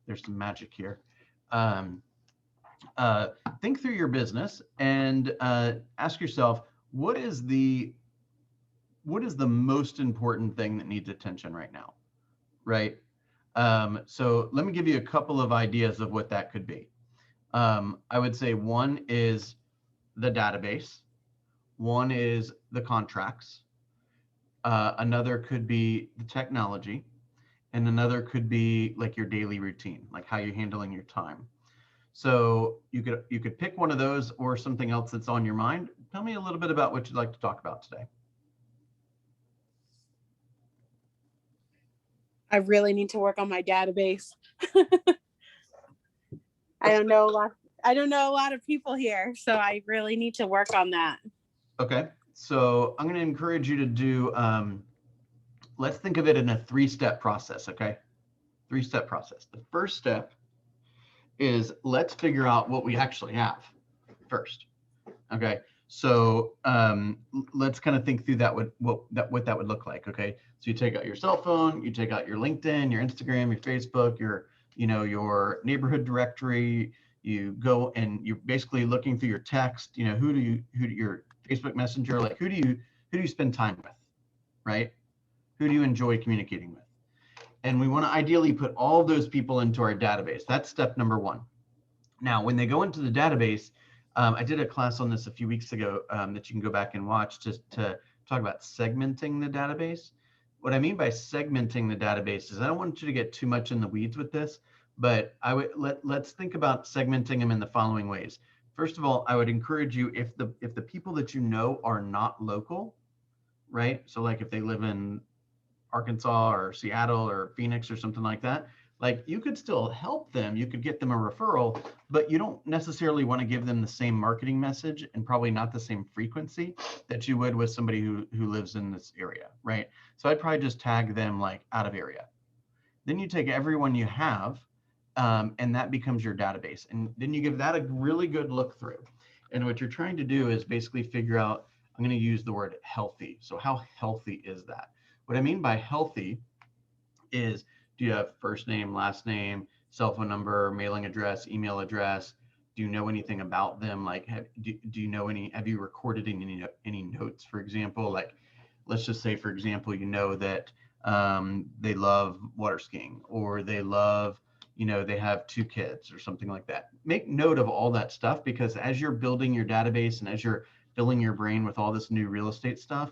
there's some magic here. Um, uh, think through your business and ask yourself, what is the most important thing that needs attention right now, right? So let me give you a couple of ideas of what that could be. I would say one is the database, one is the contracts, another could be the technology, and another could be like your daily routine, like how you're handling your time. So you could pick one of those or something else that's on your mind. Tell me a little bit about what you'd like to talk about today. I really need to work on my database. I Let's don't know a lot. I don't know a lot of people here, so I really need to work on that. Okay, so I'm going to encourage you to do. Let's think of it in a three-step process. Okay, three-step process. The first step is let's figure out what we actually have first. Okay, so let's kind of think through that what that would look like. Okay, so you take out your cell phone, you take out your LinkedIn, your Instagram, your Facebook, your neighborhood directory. You go and you're basically looking through your text. Who do your Facebook Messenger, like who do you spend time with, right? Who do you enjoy communicating with? And we want to ideally put all of those people into our database. That's step number one. Now, when they go into the database, I did a class on this a few weeks ago that you can go back and watch to talk about segmenting the database. What I mean by segmenting the database is I don't want you to get too much in the weeds with this, but let's think about segmenting them in the following ways. First of all, I would encourage you, if the people that you know are not local, right? So like if they live in Arkansas or Seattle or Phoenix or something like that, like you could still help them, you could get them a referral, but you don't necessarily want to give them the same marketing message and probably not the same frequency that you would with somebody who lives in this area, right? So I'd probably just tag them like out of area. Then you take everyone you have, and that becomes your database. And then you give that a really good look through. And what you're trying to do is basically figure out, I'm going to use the word healthy. So how healthy is that? What I mean by healthy is, do you have first name, last name, cell phone number, mailing address, email address? Do you know anything about them? Like, do you know have you recorded any notes, for example? Like, let's just say, for example, you know that they love water skiing, or they love, they have two kids or something like that. Make note of all that stuff, because as you're building your database and as you're filling your brain with all this new real estate stuff,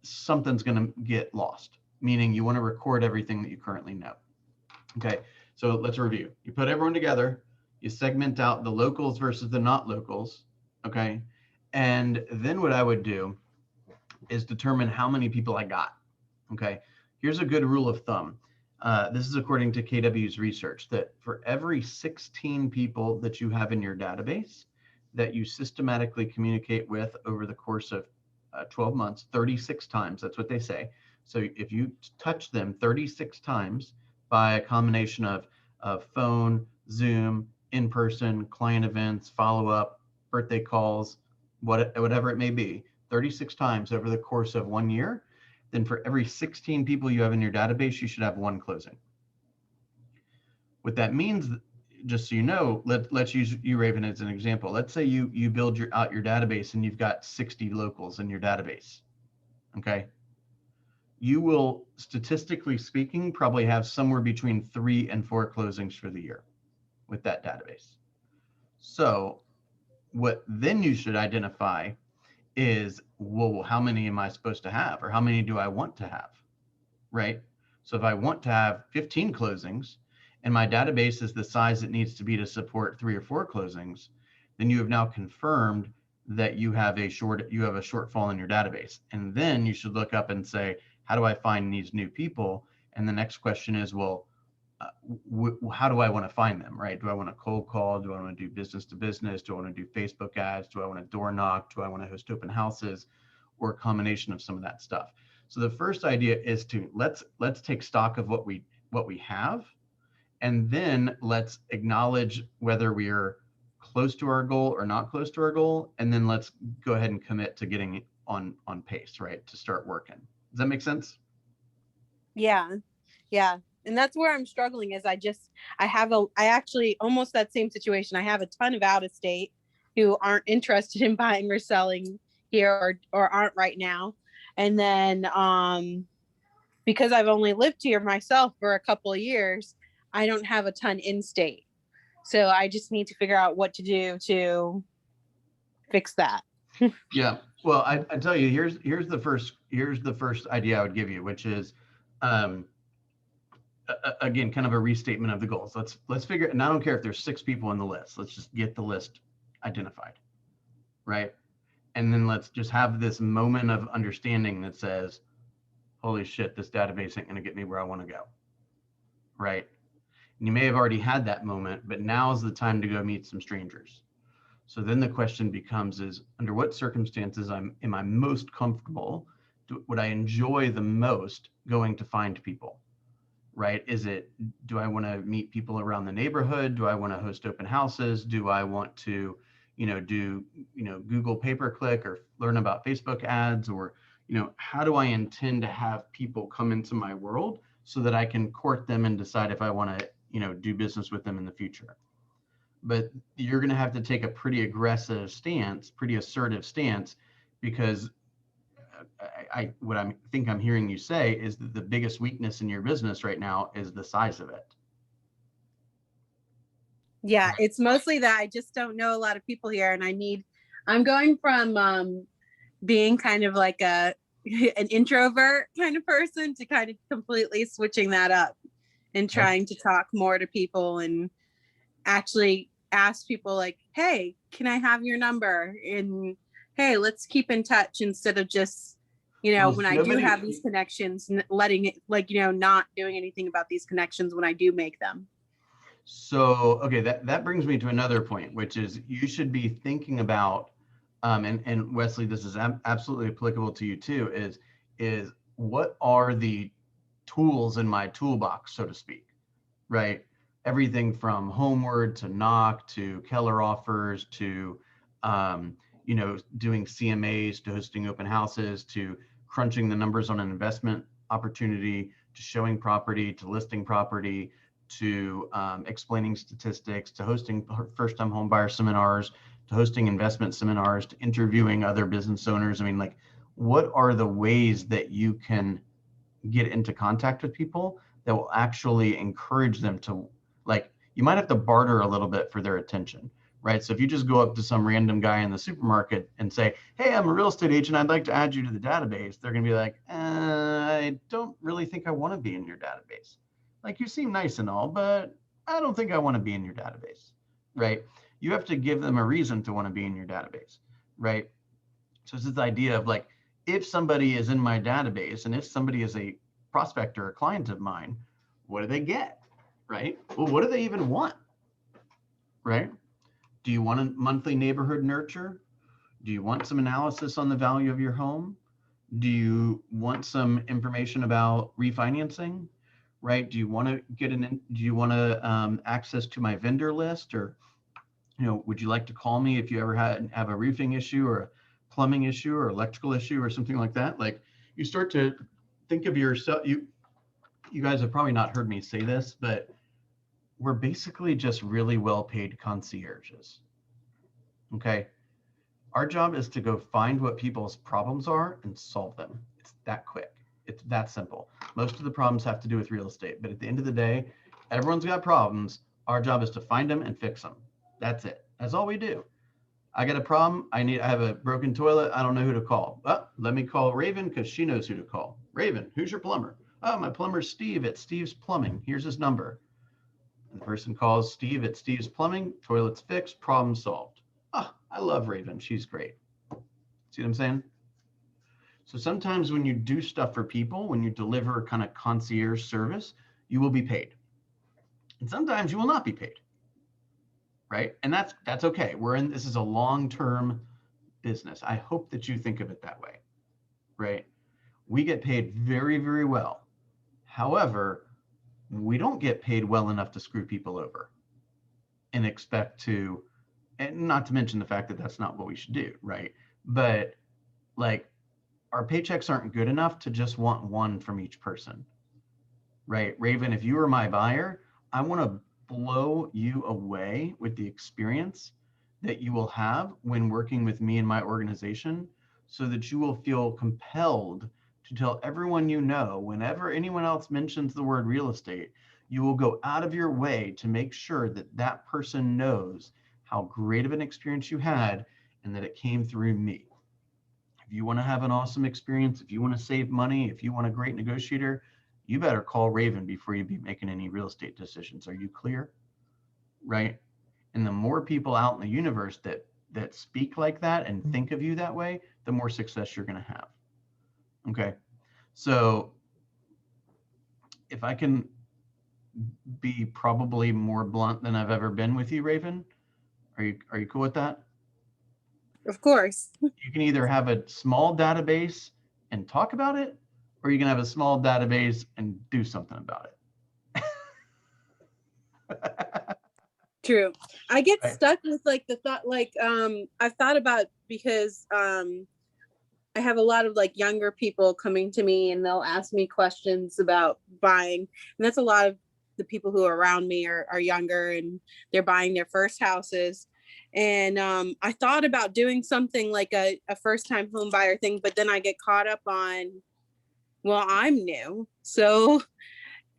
something's going to get lost, meaning you want to record everything that you currently know. Okay, so let's review. You put everyone together, you segment out the locals versus the not locals. Okay, and then what I would do is determine how many people I got. Okay, here's a good rule of thumb. This is according to KW's research, that for every 16 people that you have in your database that you systematically communicate with over the course of 12 months, 36 times, that's what they say. So if you touch them 36 times by a combination of phone, Zoom, in-person, client events, follow-up, birthday calls, whatever it may be, 36 times over the course of 1 year, then for every 16 people you have in your database, you should have one closing. What that means, just so you know, let's use you, Raven, as an example. Let's say you build out your database and you've got 60 locals in your database. Okay. You will, statistically speaking, probably have somewhere between 3 and 4 closings for the year with that database. So what then you should identify is, well, how many am I supposed to have, or how many do I want to have, right? So if I want to have 15 closings and my database is the size it needs to be to support 3 or 4 closings, then you have now confirmed that you have a shortfall in your database. And then you should look up and say, how do I find these new people? And the next question is, well, how do I want to find them, right? Do I want to cold call? Do I want to do business to business? Do I want to do Facebook ads? Do I want to door knock? Do I want to host open houses, or a combination of some of that stuff? So the first idea is to let's take stock of what we have, and then let's acknowledge whether we are close to our goal or not close to our goal, and then let's go ahead and commit to getting on pace, right, to start working. Does that make sense? Yeah. Yeah. And that's where I'm struggling is I actually almost that same situation. I have a ton of out of state who aren't interested in buying or selling here or aren't right now. And then because I've only lived here myself for a couple of years, I don't have a ton in state. So I just need to figure out what to do to fix that. Yeah. Well, I tell you, here's the first idea I would give you, which is, again, kind of a restatement of the goals. Let's figure. And I don't care if there's 6 people on the list. Let's just get the list identified, right? And then let's just have this moment of understanding that says, "Holy shit, this database ain't going to get me where I want to go," right? And you may have already had that moment, but now is the time to go meet some strangers. So then the question becomes is under what circumstances am I most comfortable? Would I enjoy the most going to find people, right? Do I want to meet people around the neighborhood? Do I want to host open houses? Do I want to, do, Google pay-per-click or learn about Facebook ads? Or, how do I intend to have people come into my world so that I can court them and decide if I want to, do business with them in the future? But you're going to have to take a pretty aggressive stance, pretty assertive stance, because what I think I'm hearing you say is that the biggest weakness in your business right now is the size of it. Yeah, it's mostly that I just don't know a lot of people here, and I'm going from being kind of like an introvert kind of person to kind of completely switching that up and trying to talk more to people and actually ask people like, hey, can I have your number? And hey, let's keep in touch instead of just, when I do have these connections, letting it not doing anything about these connections when I do make them. So, okay, that brings me to another point, which is you should be thinking about, and Wesley, this is absolutely applicable to you too, is what are the tools in my toolbox, so to speak, right? Everything from Homeward to Knock to Keller offers to, doing CMAs to hosting open houses to crunching the numbers on an investment opportunity to showing property to listing property to explaining statistics to hosting first-time home buyer seminars to hosting investment seminars to interviewing other business owners. I mean, like, what are the ways that you can get into contact with people that will actually encourage them to, like, you might have to barter a little bit for their attention, right? So if you just go up to some random guy in the supermarket and say, hey, I'm a real estate agent, I'd like to add you to the database, they're going to be like, I don't really think I want to be in your database. Like, you seem nice and all, but I don't think I want to be in your database, right? You have to give them a reason to want to be in your database, right? So it's this idea of like, if somebody is in my database and if somebody is a prospect or a client of mine, what do they get, right? Well, what do they even want, right? Do you want a monthly neighborhood nurture? Do you want some analysis on the value of your home? Do you want some information about refinancing, right? Do you want to access to my vendor list, or, would you like to call me if you ever have a roofing issue or a plumbing issue or electrical issue or something like that? Like, you start to think of yourself, you guys have probably not heard me say this, but we're basically just really well-paid concierges. Okay. Our job is to go find what people's problems are and solve them. It's that quick. It's that simple. Most of the problems have to do with real estate, but at the end of the day, everyone's got problems. Our job is to find them and fix them. That's it. That's all we do. I got a problem. I have a broken toilet. I don't know who to call. Well, let me call Raven because she knows who to call. Raven, who's your plumber? Oh, my plumber's Steve at Steve's Plumbing. Here's his number. And the person calls Steve at Steve's Plumbing. Toilet's fixed. Problem solved. Oh, I love Raven. She's great. See what I'm saying? So sometimes when you do stuff for people, when you deliver kind of concierge service, you will be paid. And sometimes you will not be paid. Right? And that's okay. This is a long-term business. I hope that you think of it that way. Right? We get paid very, very well. However, we don't get paid well enough to screw people over and expect to, and not to mention the fact that that's not what we should do, right? But like, our paychecks aren't good enough to just want one from each person. right? Raven, if you were my buyer, I want to blow you away with the experience that you will have when working with me and my organization, so that you will feel compelled to tell everyone you know, whenever anyone else mentions the word real estate, you will go out of your way to make sure that that person knows how great of an experience you had and that it came through me. If you want to have an awesome experience, if you want to save money, if you want a great negotiator, you better call Raven before you be making any real estate decisions. Are you clear? Right? And the more people out in the universe that speak like that and think of you that way, the more success you're going to have. Okay. So if I can be probably more blunt than I've ever been with you, Raven, are you cool with that? Of course. You can either have a small database and talk about it, or you can have a small database and do something about it. True. I get Right. stuck with like the thought, like I've thought about, because I have a lot of like younger people coming to me and they'll ask me questions about buying. And that's a lot of the people who are around me are younger and they're buying their first houses. And I thought about doing something like a first time home buyer thing, but then I get caught up on, well, I'm new. So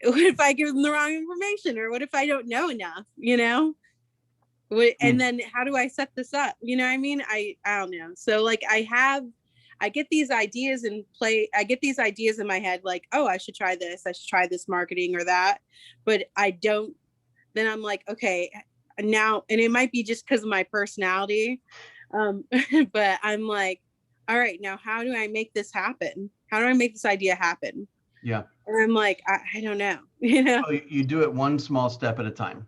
what if I give them the wrong information, or what if I don't know enough, and then how do I set this up? You know what I mean? I don't know. So like I get these ideas I get these ideas in my head, like, oh, I should try this marketing or that. But I don't, then I'm like, okay, now, and it might be just because of my personality. But I'm like, all right, now how do I make this happen? How do I make this idea happen? Yeah. And I'm like, I don't know, Well, you do it one small step at a time,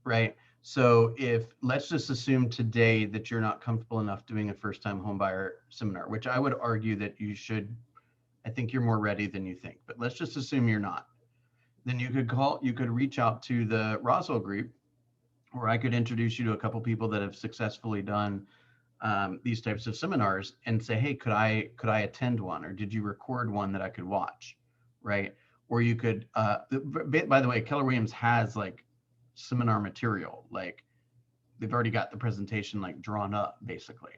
right? So if let's just assume today that you're not comfortable enough doing a first time home buyer seminar, which I would argue that you should. I think you're more ready than you think, but let's just assume you're not. Then you could reach out to the Roswell group, or I could introduce you to a couple people that have successfully done these types of seminars and say, hey, could I attend one, or did you record one that I could watch, right? Or you could, by the way, Keller Williams has like seminar material, like they've already got the presentation like drawn up basically,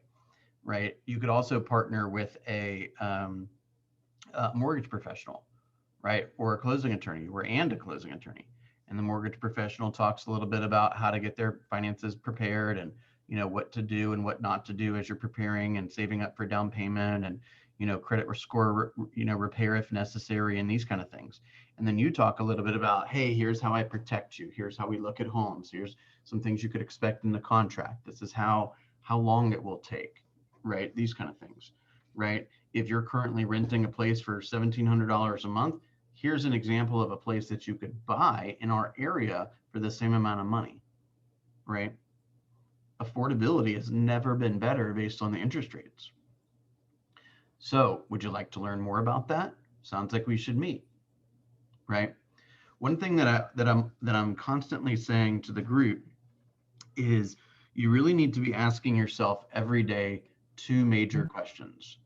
right? You could also partner with a mortgage professional, right? Or a closing attorney, and a closing attorney. And the mortgage professional talks a little bit about how to get their finances prepared, and what to do and what not to do as you're preparing and saving up for down payment, and credit score repair if necessary, and these kind of things. And then you talk a little bit about, hey, here's how I protect you, here's how we look at homes, here's some things you could expect in the contract, this is how long it will take, right? These kind of things, right? If you're currently renting a place for $1,700 a month, here's an example of a place that you could buy in our area for the same amount of money, right? Affordability has never been better based on the interest rates. So would you like to learn more about that? Sounds like we should meet, right? One thing that I'm constantly saying to the group is you really need to be asking yourself every day two major questions.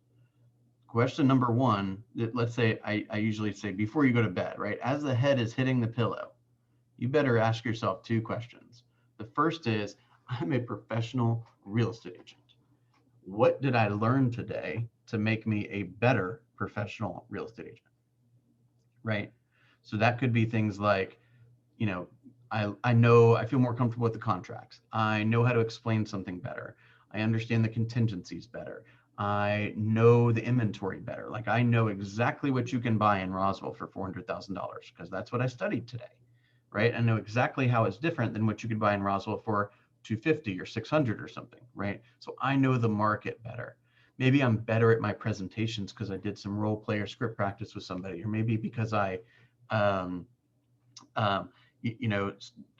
Question number one, let's say I usually say before you go to bed, right? As the head is hitting the pillow, you better ask yourself two questions. The first is, I'm a professional real estate agent. What did I learn today to make me a better professional real estate agent? Right? So that could be things like, I know I feel more comfortable with the contracts. I know how to explain something better. I understand the contingencies better. I know the inventory better. Like I know exactly what you can buy in Roswell for $400,000 because that's what I studied today, right? I know exactly how it's different than what you could buy in Roswell for 250 or 600 or something, right? So I know the market better. Maybe I'm better at my presentations because I did some role play or script practice with somebody, or maybe because I,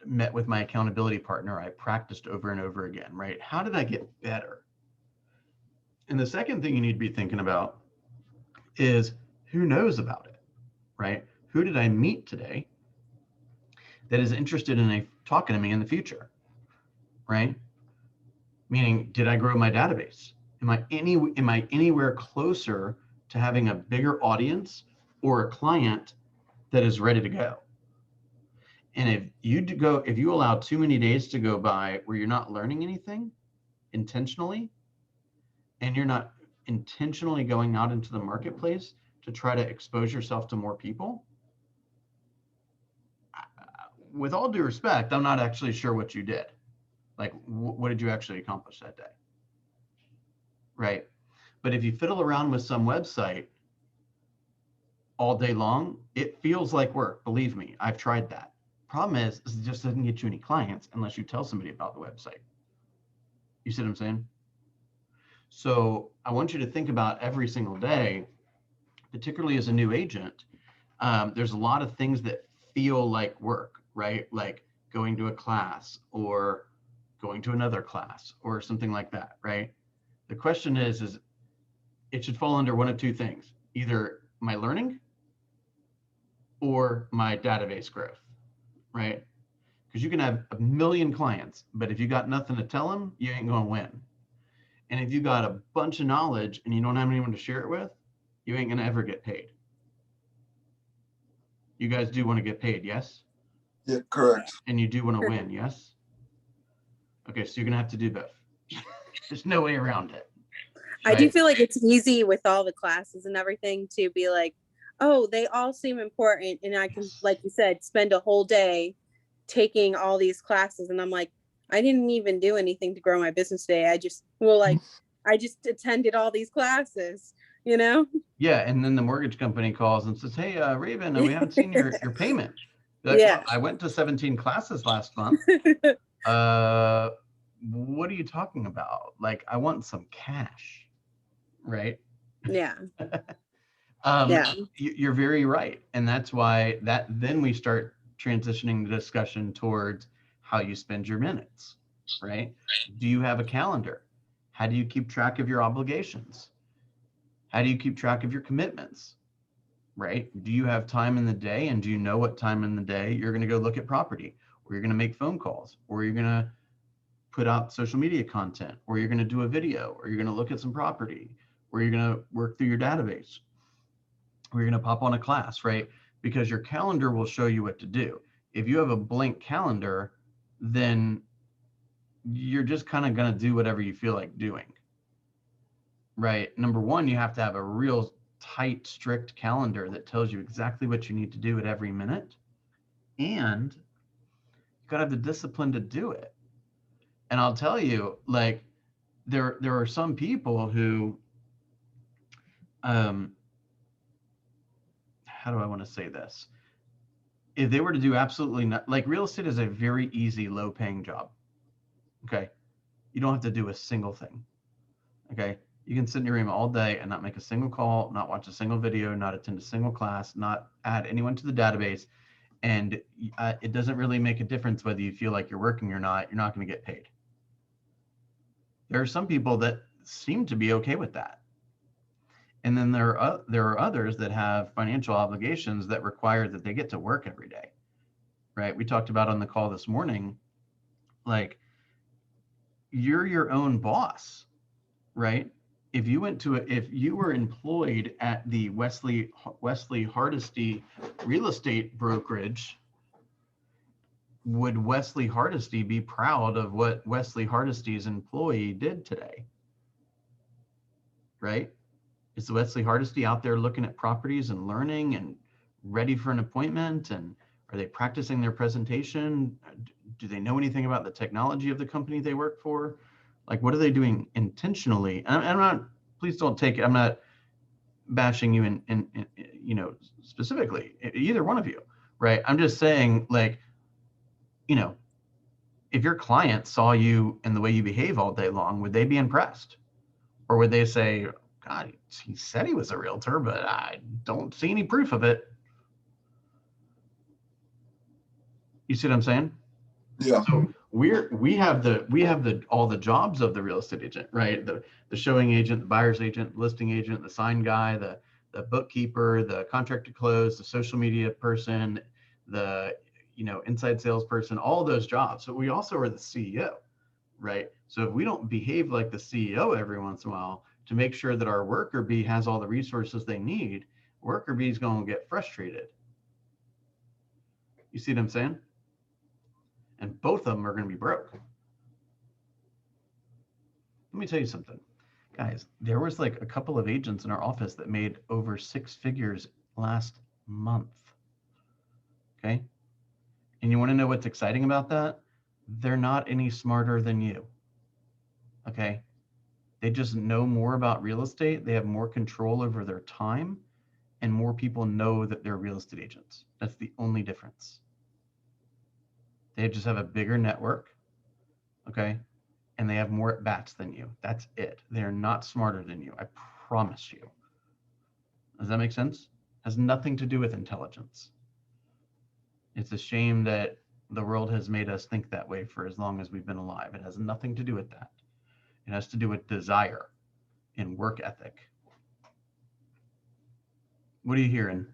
met with my accountability partner. I practiced over and over again, right? How did I get better? And the second thing you need to be thinking about is who knows about it, right? Who did I meet today that is interested in talking to me in the future, right? Meaning, did I grow my database? Am I anywhere closer to having a bigger audience or a client that is ready to go. And if you allow too many days to go by where you're not learning anything intentionally, and you're not intentionally going out into the marketplace to try to expose yourself to more people, with all due respect, I'm not actually sure what you did. Like, what did you actually accomplish that day? Right? But if you fiddle around with some website all day long, it feels like work. Believe me, I've tried that. Problem is it just doesn't get you any clients unless you tell somebody about the website. You see what I'm saying? So I want you to think about every single day, particularly as a new agent, there's a lot of things that feel like work, right? Like going to a class or going to another class or something like that, right? The question is it should fall under one of two things, either my learning or my database growth, right? Because you can have a million clients, but if you got nothing to tell them, you ain't going to win. And if you got a bunch of knowledge and you don't have anyone to share it with, you ain't going to ever get paid. You guys do want to get paid, yes? Yeah, correct. And you do want to win, yes? Okay, so you're going to have to do both. There's no way around it. I do feel like it's easy with all the classes and everything to be like, oh, they all seem important. And I can, like you said, spend a whole day taking all these classes. And I'm like, I didn't even do anything to grow my business today. I just attended all these classes, you know? Yeah, and then the mortgage company calls and says, hey, Raven, we haven't seen your payment. Like, Yeah. I went to 17 classes last month. What are you talking about? Like, I want some cash, right? Yeah. Yeah. You're very right. And that's why then we start transitioning the discussion towards how you spend your minutes, right? Do you have a calendar? How do you keep track of your obligations? How do you keep track of your commitments, right? Do you have time in the day, and do you know what time in the day you're going to go look at property, or you're going to make phone calls, or you're going to put out social media content, or you're going to do a video, or you're going to look at some property, or you're going to work through your database, or you're going to pop on a class, right? Because your calendar will show you what to do. If you have a blank calendar, then you're just kind of going to do whatever you feel like doing, right? Number one, you have to have a real tight, strict calendar that tells you exactly what you need to do at every minute. And you got to have the discipline to do it. And I'll tell you, like, there are some people who, how do I want to say this? If they were to do absolutely not, like, real estate is a very easy, low paying job. Okay. You don't have to do a single thing. Okay. You can sit in your room all day and not make a single call, not watch a single video, not attend a single class, not add anyone to the database. And it doesn't really make a difference whether you feel like you're working or not. You're not going to get paid. There are some people that seem to be okay with that. And then there are others that have financial obligations that require that they get to work every day, right? We talked about on the call this morning, like, you're your own boss, right? If you were employed at the Wesley Hardesty real estate brokerage, would Wesley Hardesty be proud of what Wesley Hardesty's employee did today? Right? Is Wesley Hardesty out there looking at properties and learning and ready for an appointment? And are they practicing their presentation? Do they know anything about the technology of the company they work for? Like, what are they doing intentionally? And I'm not, please don't take it, I'm not bashing you in specifically, either one of you, right? I'm just saying, like, if your client saw you and the way you behave all day long, would they be impressed? Or would they say, God, he said he was a realtor, but I don't see any proof of it? You see what I'm saying? Yeah. So we have all the jobs of the real estate agent, right? The showing agent, the buyer's agent, listing agent, the sign guy, the bookkeeper, the contract to close, the social media person, the inside salesperson, all those jobs. So we also are the CEO, right? So if we don't behave like the CEO every once in a while to make sure that our worker bee has all the resources they need, worker bee is going to get frustrated. You see what I'm saying? And both of them are going to be broke. Let me tell you something, guys. There was like a couple of agents in our office that made over 6 figures last month. Okay. And you want to know what's exciting about that? They're not any smarter than you. Okay. They just know more about real estate. They have more control over their time, and more people know that they're real estate agents. That's the only difference. They just have a bigger network. Okay. And they have more at bats than you. That's it. They're not smarter than you. I promise you. Does that make sense? Has nothing to do with intelligence. It's a shame that the world has made us think that way for as long as we've been alive. It has nothing to do with that. It has to do with desire and work ethic. What are you hearing?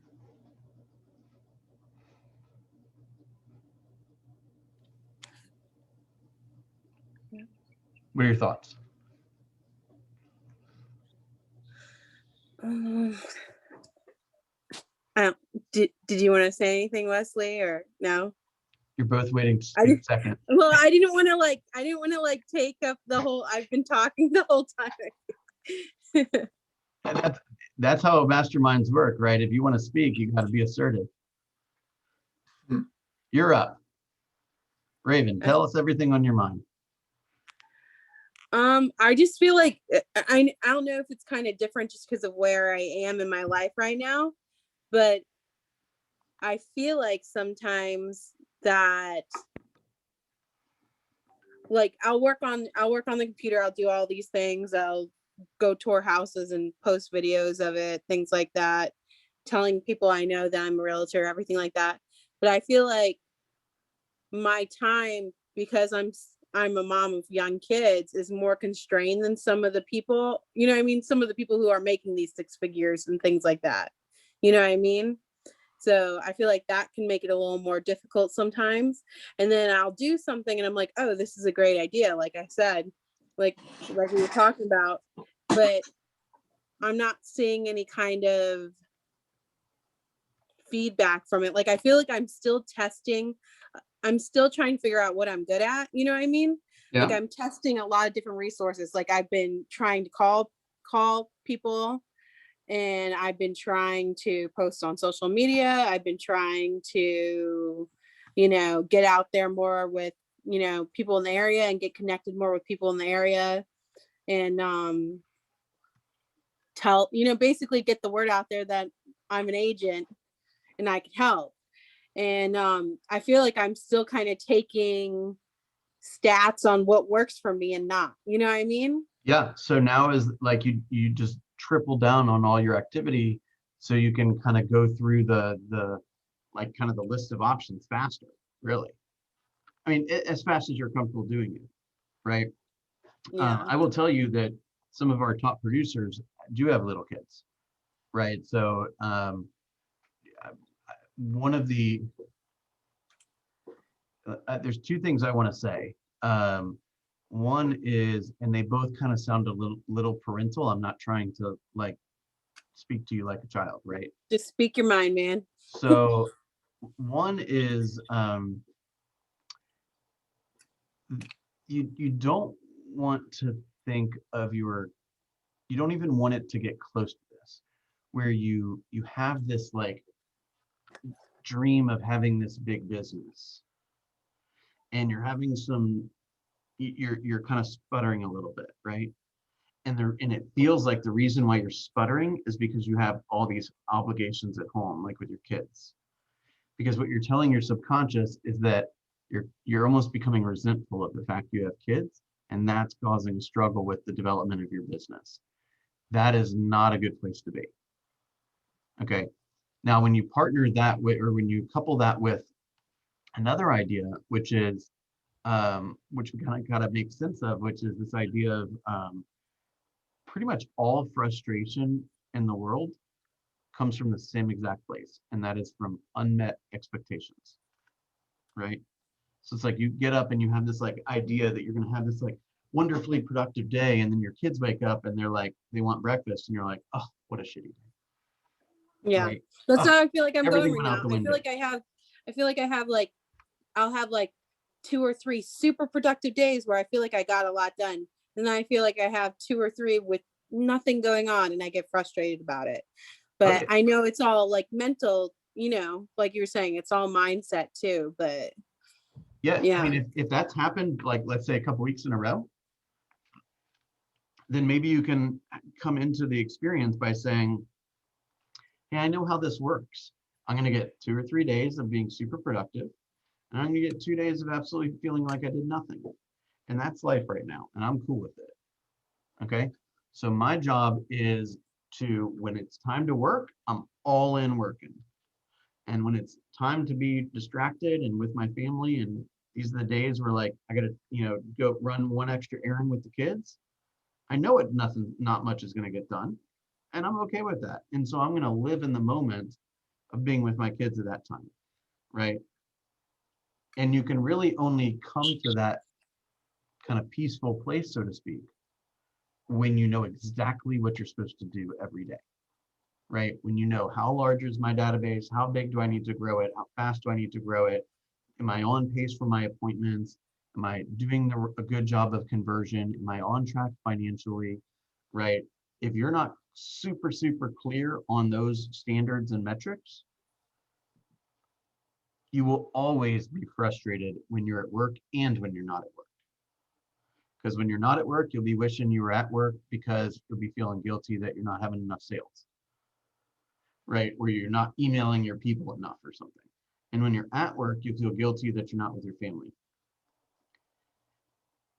What are your thoughts? Did you want to say anything, Wesley, or no? You're both waiting to speak a second. Well, I didn't want to take up the whole, I've been talking the whole time. That's how masterminds work, right? If you want to speak, you got to be assertive. You're up. Raven, tell us everything on your mind. I just feel like I don't know if it's kind of different just because of where I am in my life right now, but I feel like sometimes that like I'll work on the computer, I'll do all these things, I'll go tour houses and post videos of it, things like that, telling people I know that I'm a realtor, everything like that. But I feel like my time, because I'm a mom of young kids, is more constrained than some of the people, you know what I mean? Some of the people who are making these 6 figures and things like that, you know what I mean? So I feel like that can make it a little more difficult sometimes. And then I'll do something and I'm like, oh, this is a great idea. Like I said, like we were talking about, but I'm not seeing any kind of feedback from it. Like, I feel like I'm still testing. I'm still trying to figure out what I'm good at. You know what I mean? Yeah. Like I'm testing a lot of different resources. Like I've been trying to call people, and I've been trying to post on social media. I've been trying to, get out there more with, people in the area and get connected more with people in the area, and basically get the word out there that I'm an agent and I can help. And I feel like I'm still kind of taking stats on what works for me and not, you know what I mean? Yeah. So now is like you just triple down on all your activity, so you can kind of go through the like kind of the list of options faster. Really, I mean, as fast as you're comfortable doing it, right? Yeah. I will tell you that some of our top producers do have little kids, right? So one of the there's 2 things I want to say. One is, and they both kind of sound a little parental. I'm not trying to like speak to you like a child, right? Just speak your mind, man. So one is you don't want to think of you don't even want it to get close to this, where you have this like dream of having this big business, and you're having you're kind of sputtering a little bit, right? And it feels like the reason why you're sputtering is because you have all these obligations at home, like with your kids. Because what you're telling your subconscious is that you're almost becoming resentful of the fact you have kids, and that's causing a struggle with the development of your business. That is not a good place to be. Okay. Now, when you partner that with, or when you couple that with another idea, which is which we kind of got to make sense of, which is this idea of pretty much all frustration in the world comes from the same exact place, and that is from unmet expectations, right? So it's like you get up and you have this like idea that you're going to have this like wonderfully productive day, and then your kids wake up and they're like, they want breakfast, and you're like, oh, what a shitty day. Yeah, right? that's how I feel like I'm Everything going right went out now. the I feel window. like I have I feel like I'll have like 2 or 3 super productive days where I feel like I got a lot done. And then I feel like I have 2 or 3 with nothing going on and I get frustrated about it. But Okay. I know it's all like mental, like you were saying, it's all mindset too. But Yeah, I yeah. mean, if that's happened, like, let's say a couple weeks in a row, then maybe you can come into the experience by saying, hey, I know how this works. I'm going to get 2 or 3 days of being super productive, and I'm going to get 2 days of absolutely feeling like I did nothing. And that's life right now, and I'm cool with it. Okay. So my job is to, when it's time to work, I'm all in working. And when it's time to be distracted and with my family, and these are the days where like I gotta, go run one extra errand with the kids. I know not much is gonna get done. And I'm okay with that. And so I'm gonna live in the moment of being with my kids at that time. Right. And you can really only come to that kind of peaceful place, so to speak, when you know exactly what you're supposed to do every day. Right? When you know how large is my database, how big do I need to grow it, how fast do I need to grow it, am I on pace for my appointments, am I doing a good job of conversion, am I on track financially, right? If you're not super, super clear on those standards and metrics, you will always be frustrated when you're at work and when you're not at work. Because when you're not at work, you'll be wishing you were at work because you'll be feeling guilty that you're not having enough sales, right? Where you're not emailing your people enough or something. And when you're at work, you feel guilty that you're not with your family.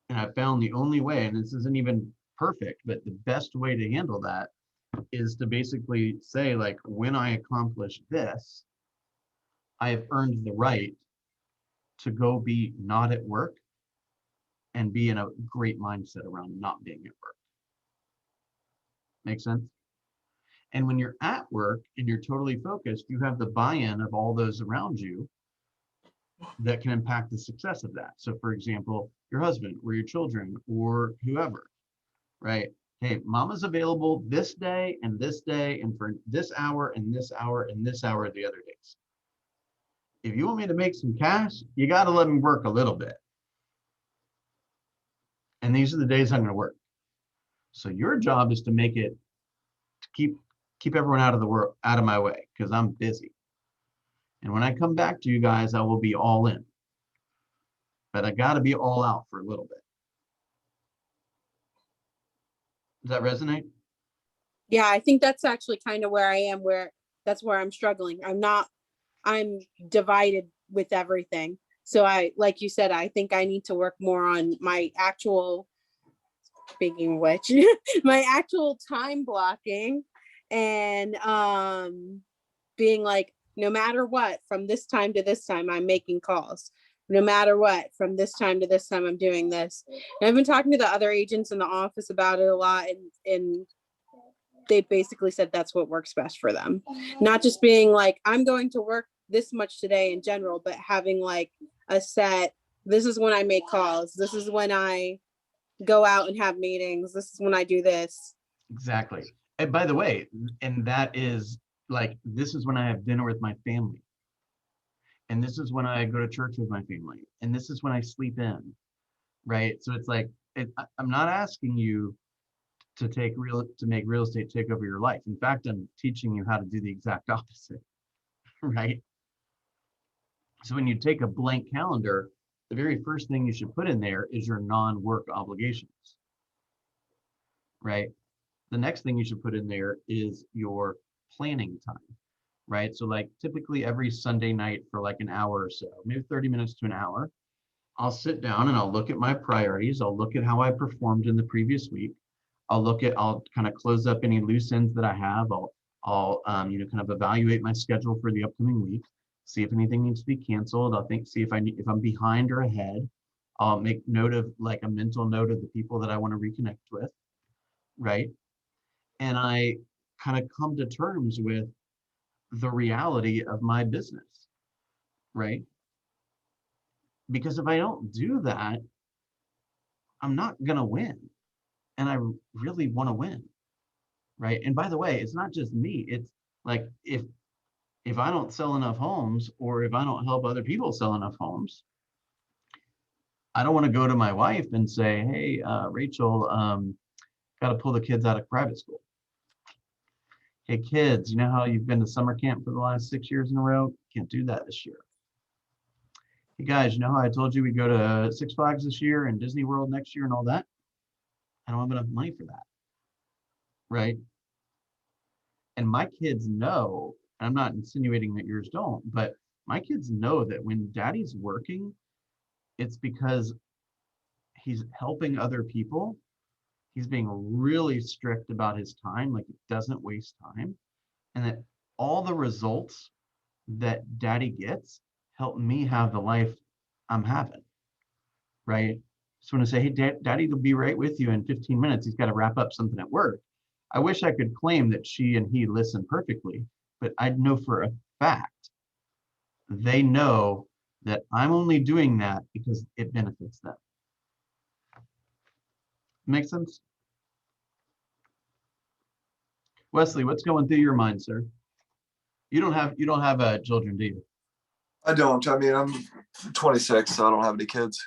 And I found the only way, and this isn't even perfect, but the best way to handle that is to basically say, like, when I accomplish this, I have earned the right to go be not at work and be in a great mindset around not being at work. Make sense? And when you're at work and you're totally focused, you have the buy-in of all those around you that can impact the success of that. So for example, your husband or your children or whoever, right? Hey, mama's available this day and for this hour and this hour and this hour the other days. If you want me to make some cash, you got to let me work a little bit. And these are the days I'm going to work. So your job is to make it, to keep everyone out of my way, because I'm busy. And when I come back to you guys, I will be all in. But I got to be all out for a little bit. Does that resonate? Yeah, I think that's actually kind of where I am, that's where I'm struggling. I'm divided with everything. So like you said, I think I need to work more on my actual, speaking of which, my actual time blocking and being like, no matter what, from this time to this time, I'm making calls. No matter what, from this time to this time, I'm doing this. And I've been talking to the other agents in the office about it a lot, and they basically said that's what works best for them. Not just being like, I'm going to work this much today in general, but having like a set, this is when I make calls. This is when I go out and have meetings. This is when I do this. Exactly. And by the way, and that is like, this is when I have dinner with my family. And this is when I go to church with my family. And this is when I sleep in. Right. So it's like, I'm not asking you to make real estate take over your life. In fact, I'm teaching you how to do the exact opposite. Right. So when you take a blank calendar, the very first thing you should put in there is your non-work obligations. Right. The next thing you should put in there is your planning time. Right. So like typically every Sunday night for like an hour or so, maybe 30 minutes to an hour, I'll sit down and I'll look at my priorities. I'll look at how I performed in the previous week. I'll kind of close up any loose ends that I have. I'll kind of evaluate my schedule for the upcoming week, see if anything needs to be canceled. See if I'm behind or ahead. I'll make note of like a mental note of the people that I want to reconnect with, right? And I kind of come to terms with the reality of my business, right? Because if I don't do that, I'm not gonna win. And I really want to win, right? And by the way, it's not just me. It's like if if I don't sell enough homes, or if I don't help other people sell enough homes, I don't want to go to my wife and say, hey, Rachel, got to pull the kids out of private school. Hey, kids, you know how you've been to summer camp for the last 6 years in a row? Can't do that this year. Hey, guys, you know how I told you we go to Six Flags this year and Disney World next year and all that? I don't have enough money for that, right? And my kids know, and I'm not insinuating that yours don't, but my kids know that when daddy's working, it's because he's helping other people. He's being really strict about his time, like he doesn't waste time. And that all the results that daddy gets help me have the life I'm having, right? So when I say, hey, daddy will be right with you in 15 minutes, he's got to wrap up something at work. I wish I could claim that she and he listen perfectly, but I know for a fact they know that I'm only doing that because it benefits them. Make sense? Wesley, what's going through your mind, sir? You don't have children, do you? I don't. I mean, I'm 26, so I don't have any kids.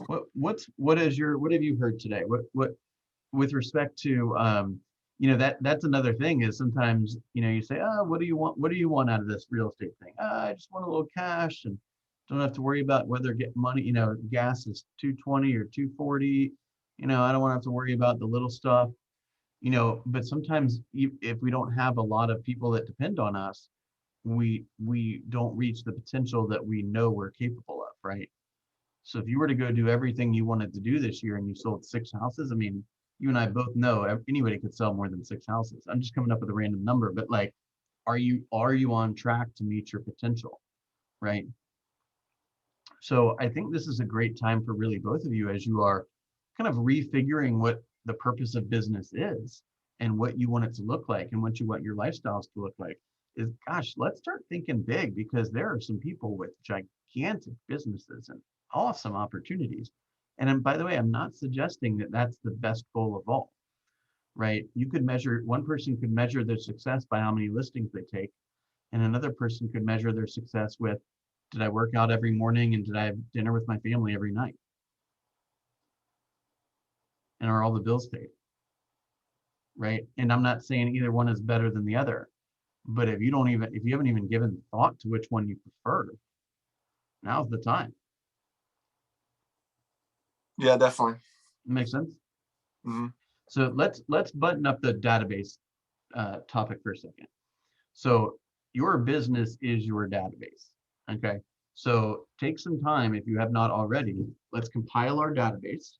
What have you heard today? What with respect to that's another thing is sometimes you say, oh, what do you want out of this real estate thing? I just want a little cash and don't have to worry about whether get money, gas is 220 or 240. I don't want to have to worry about the little stuff. But sometimes if we don't have a lot of people that depend on us, we don't reach the potential that we know we're capable of, right? So if you were to go do everything you wanted to do this year and you sold 6 houses, I mean, you and I both know anybody could sell more than 6 houses. I'm just coming up with a random number, but like, are you on track to meet your potential, right? So I think this is a great time for really both of you as you are kind of refiguring what the purpose of business is and what you want it to look like and what you want your lifestyles to look like. Is, gosh, let's start thinking big, because there are some people with gigantic businesses and awesome opportunities. And by the way, I'm not suggesting that that's the best goal of all, right? One person could measure their success by how many listings they take, and another person could measure their success with, did I work out every morning and did I have dinner with my family every night? And are all the bills paid, right? And I'm not saying either one is better than the other, but if you haven't even given thought to which one you prefer, now's the time. Yeah, definitely. Makes sense. Mm-hmm. So let's button up the database topic for a second. So your business is your database. Okay. So take some time, if you have not already, let's compile our database.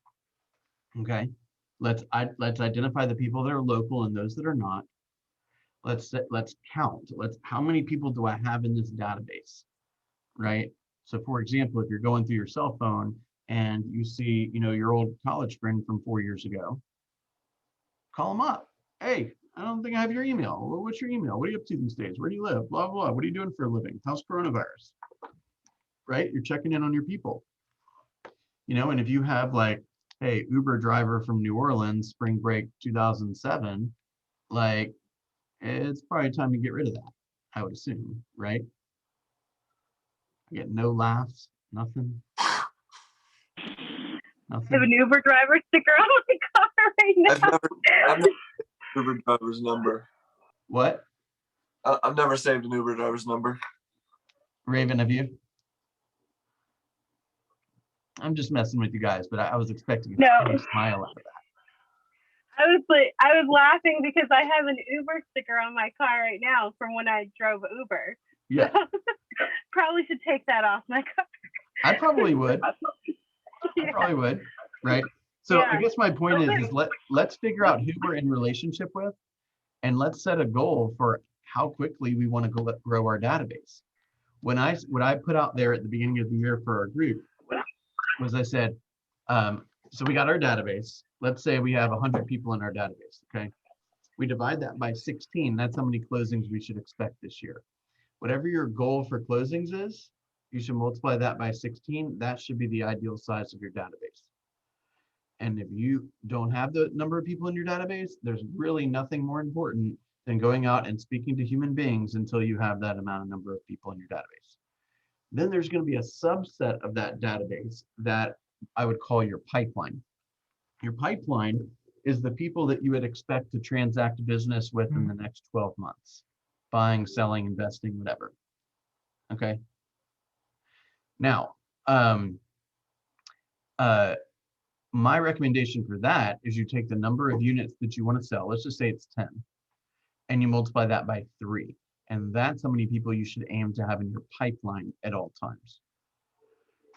Okay. Let's identify the people that are local and those that are not. Let's count. How many people do I have in this database? Right. So for example, if you're going through your cell phone and you see, your old college friend from 4 years ago, call them up. Hey, I don't think I have your email. Well, what's your email? What are you up to these days? Where do you live? Blah, blah. What are you doing for a living? How's coronavirus? Right? You're checking in on your people. And if you have like, hey, Uber driver from New Orleans, spring break 2007, like, it's probably time to get rid of that, I would assume, right? I get no laughs, nothing. I have an Uber driver sticker on my car right now. I've never Uber driver's number. What? I've never saved an Uber driver's number. Raven, have you? I'm just messing with you guys, but I was expecting a smile out of that. I was laughing because I have an Uber sticker on my car right now from when I drove Uber. Yeah. Probably should take that off my car. I probably would. Yeah. I probably would. Right. So yeah. I guess my point is let's figure out who we're in relationship with, and let's set a goal for how quickly we want to grow our database. What I put out there at the beginning of the year for our group was, I said, so we got our database. Let's say we have 100 people in our database. Okay. We divide that by 16. That's how many closings we should expect this year. Whatever your goal for closings is, you should multiply that by 16. That should be the ideal size of your database. And if you don't have the number of people in your database, there's really nothing more important than going out and speaking to human beings until you have that number of people in your database. Then there's going to be a subset of that database that I would call your pipeline. Your pipeline is the people that you would expect to transact business with in the next 12 months, buying, selling, investing, whatever. Okay. Now, my recommendation for that is you take the number of units that you want to sell. Let's just say it's 10, and you multiply that by 3. And that's how many people you should aim to have in your pipeline at all times,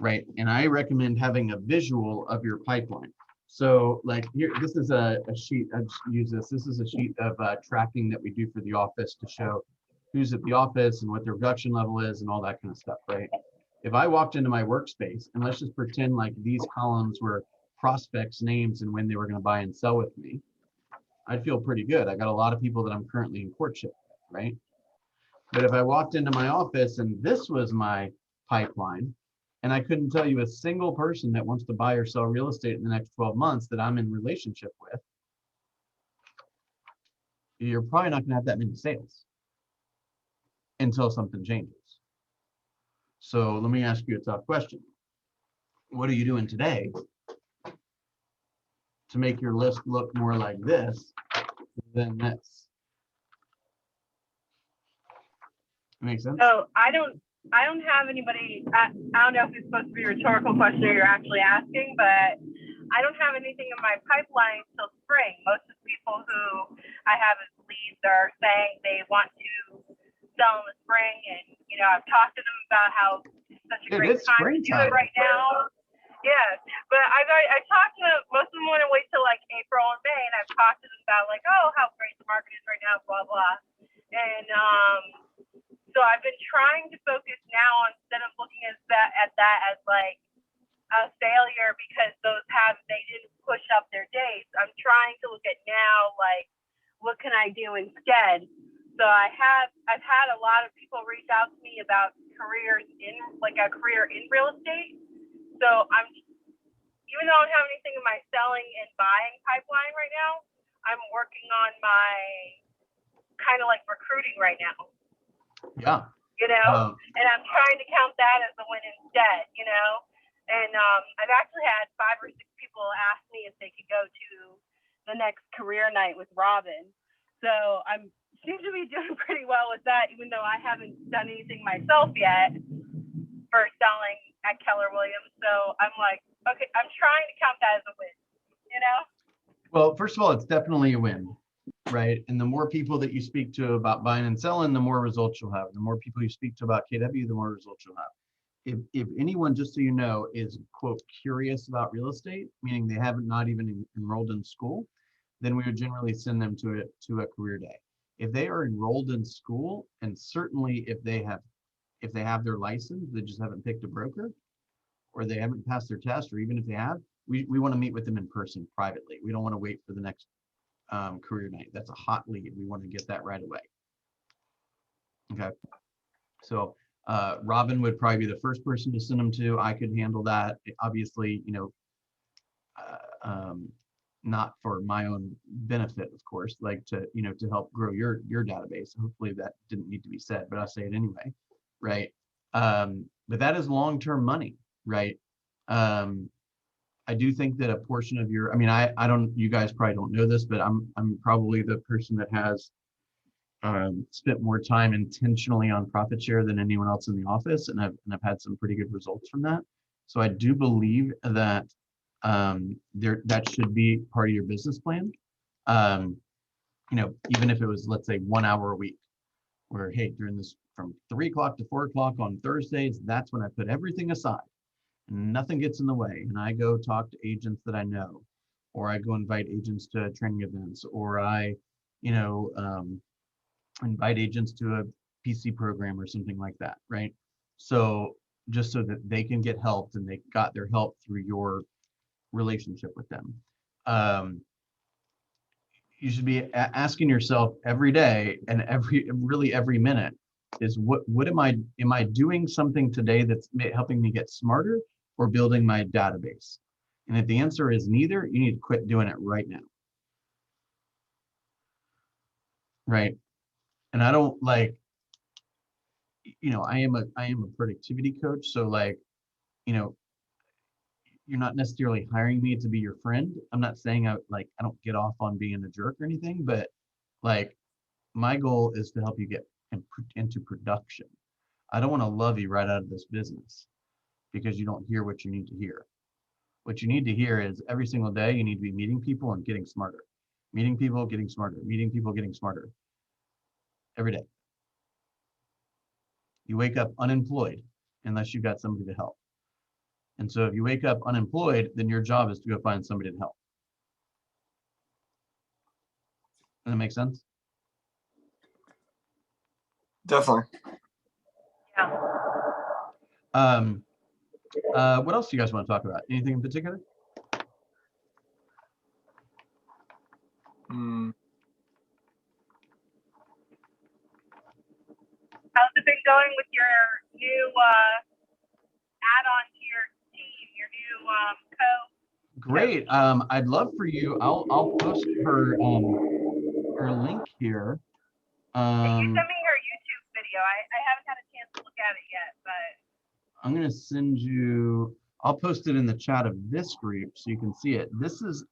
right? And I recommend having a visual of your pipeline. So like here, this is a sheet, I just use this. This is a sheet of tracking that we do for the office to show who's at the office and what their production level is and all that kind of stuff, right? If I walked into my workspace, and let's just pretend like these columns were prospects' names and when they were going to buy and sell with me, I'd feel pretty good. I got a lot of people that I'm currently in courtship with, right? But if I walked into my office and this was my pipeline, and I couldn't tell you a single person that wants to buy or sell real estate in the next 12 months that I'm in relationship with, you're probably not going to have that many sales until something changes. So let me ask you a tough question. What are you doing today to make your list look more like this than this? Make sense? So I don't have anybody. I don't know if it's supposed to be a rhetorical question or you're actually asking, but I don't have anything in my pipeline till spring. Most of the people who I have as leads are saying they want to sell in the spring, and I've talked to them about how it's such a great time to do it right now. Yeah, but I talked to most of them want to wait till like April and May, and I've talked to them about like, oh, how great the market is right now, blah blah, and so I've been trying to focus now instead of looking at that as like a failure because they didn't push up their dates. I'm trying to look at now like what can I do instead. So I've had a lot of people reach out to me about careers in like a career in real estate. So even though I don't have anything in my selling and buying pipeline right now, I'm working on my kind of like recruiting right now. Yeah. And I'm trying to count that as a win instead, and I've actually had 5 or 6 people ask me if they could go to the next career night with Robin. So I seem to be doing pretty well with that, even though I haven't done anything myself yet for selling at Keller Williams. So I'm like, okay, I'm trying to count that as a win, Well, first of all, it's definitely a win. Right. And the more people that you speak to about buying and selling, the more results you'll have. The more people you speak to about KW, the more results you'll have. If anyone, just so you know, is quote curious about real estate, meaning they haven't not even enrolled in school, then we would generally send them to a career day. If they are enrolled in school, and certainly if they have their license, they just haven't picked a broker, or they haven't passed their test, or even if they have, we want to meet with them in person privately. We don't want to wait for the next career night. That's a hot lead. We want to get that right away. Okay. So Robin would probably be the first person to send them to. I could handle that. Obviously, not for my own benefit, of course, like to help grow your database. Hopefully that didn't need to be said, but I'll say it anyway, right? But that is long-term money, right? I do think that a portion of your, I don't, you guys probably don't know this, but I'm probably the person that has spent more time intentionally on profit share than anyone else in the office, and I've had some pretty good results from that. So I do believe that that should be part of your business plan. Even if it was, let's say, 1 hour a week, where hey, during this from 3 o'clock to 4 o'clock on Thursdays, that's when I put everything aside. Nothing gets in the way, and I go talk to agents that I know, or I go invite agents to training events, or I invite agents to a PC program or something like that, right? So just so that they can get helped, and they got their help through your relationship with them. You should be asking yourself every day and every minute is what am I doing something today that's helping me get smarter, or building my database? And if the answer is neither, you need to quit doing it right now. right? And I don't like, I am a productivity coach, so like, you know, you're not necessarily hiring me to be your friend. I'm not saying I don't get off on being a jerk or anything, but like my goal is to help you get into production. I don't want to love you right out of this business because you don't hear what you need to hear. What you need to hear is every single day you need to be meeting people and getting smarter. Meeting people, getting smarter, meeting people, getting smarter every day. You wake up unemployed unless you got somebody to help. And so if you wake up unemployed, then your job is to go find somebody to help. Does that make sense? Definitely. What else do you guys want to talk about? Anything in particular? How's it been going with your new add-on to your team, your new co? Great. I'd love for you. I'll post her link here. Can you send me her YouTube video? I haven't had a chance to look at it yet, but I'm gonna send you. I'll post it in the chat of this group so you can see it. This is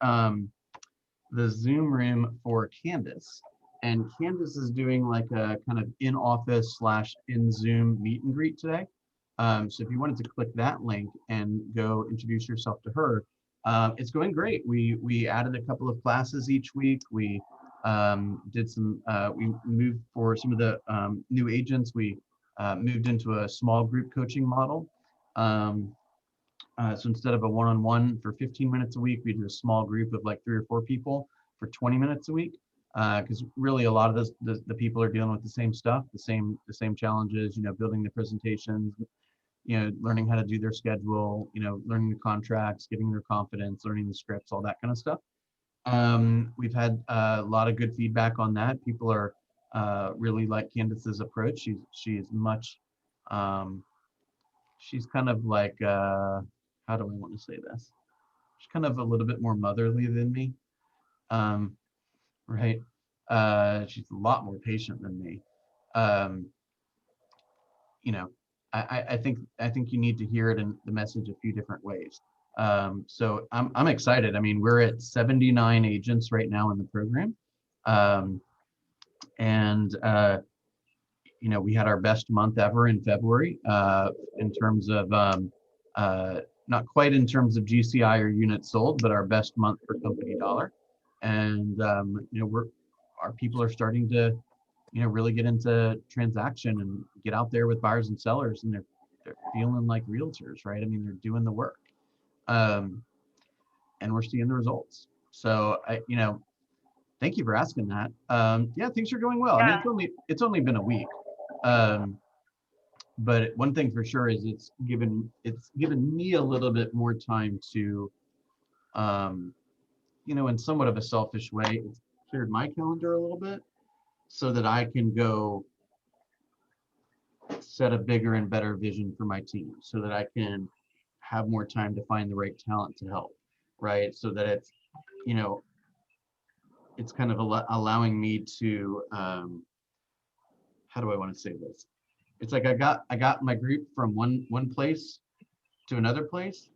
the Zoom room for Candace, and Candace is doing like a kind of in-office / in Zoom meet and greet today. So if you wanted to click that link and go introduce yourself to her, it's going great. We added a couple of classes each week. We did some. We moved for some of the new agents. We moved into a small group coaching model. So instead of a one-on-one for 15 minutes a week, we do a small group of like 3 or 4 people for 20 minutes a week. Because really a lot of the people are dealing with the same stuff, the same challenges, building the presentations, learning how to do their schedule, learning the contracts, getting their confidence, learning the scripts, all that kind of stuff. We've had a lot of good feedback on that. People are really like Candace's approach. She's much, she's kind of like, how do I want to say this? She's kind of a little bit more motherly than me, right? She's a lot more patient than me. I think you need to hear it in the message a few different ways. So I'm excited. I mean, we're at 79 agents right now in the program. We had our best month ever in February in terms of, not quite in terms of GCI or units sold, but our best month per company dollar. And, our people are starting to, really get into transaction and get out there with buyers and sellers, and they're feeling like realtors, right? I mean, they're doing the work, and we're seeing the results. So thank you for asking that. Yeah, things are going well. Yeah. I mean, it's only been a week, but one thing for sure is it's given me a little bit more time to, in somewhat of a selfish way, it's cleared my calendar a little bit so that I can go set a bigger and better vision for my team, so that I can have more time to find the right talent to help, right? So that it's, it's kind of allowing me to, how do I want to say this? It's like I got my group from one place to another place,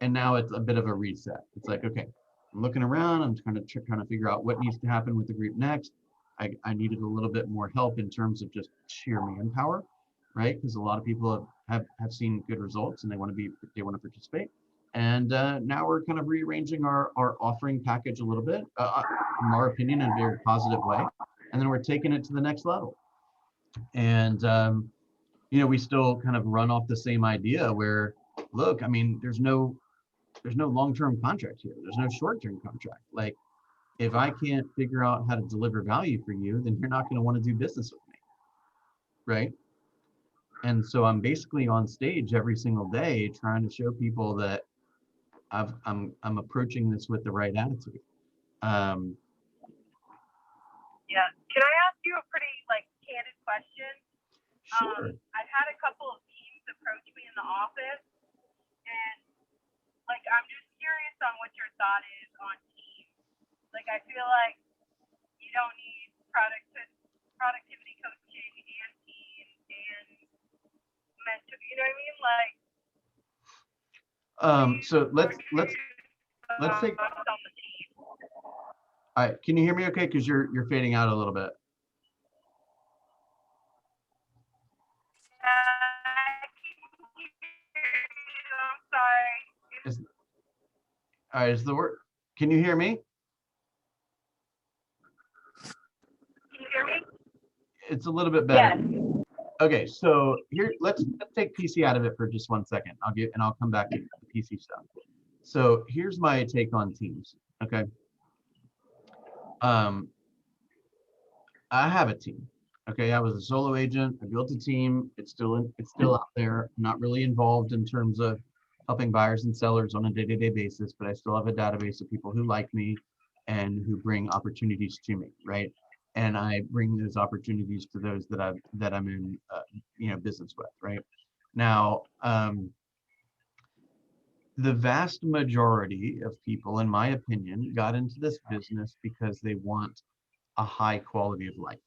and now it's a bit of a reset. It's like, okay, I'm looking around, I'm trying to figure out what needs to happen with the group next. I needed a little bit more help in terms of just sheer manpower, right? Because a lot of people have seen good results and they want to participate. And now we're kind of rearranging our offering package a little bit, in our opinion, in a very positive way. And then we're taking it to the next level. And we still kind of run off the same idea where, look, I mean, there's no long-term contract here. There's no short-term contract. Like, if I can't figure out how to deliver value for you, then you're not going to want to do business with me, right? And so I'm basically on stage every single day trying to show people that I'm approaching this with the right attitude. Yeah. Can I ask you a pretty candid question? Sure. I've had a couple of teams approach me in the office, and I'm just curious on what your thought is on teams. I feel like you don't need product to meant to be. You know what I mean? Like, So let's take. self esteem. All right, can you hear me okay? Because you're fading out a little bit. I'm sorry. All right, is the word? Can you hear me? Can you hear me? It's a little bit better. Yes. Okay, so here let's take PC out of it for just 1 second. I'll come back to the PC stuff. So here's my take on teams. Okay. I have a team. Okay, I was a solo agent. I built a team. It's still out there. I'm not really involved in terms of helping buyers and sellers on a day-to-day basis, but I still have a database of people who like me and who bring opportunities to me, right? And I bring those opportunities to those that I'm in, business with, right? Now, the vast majority of people, in my opinion, got into this business because they want a high quality of life.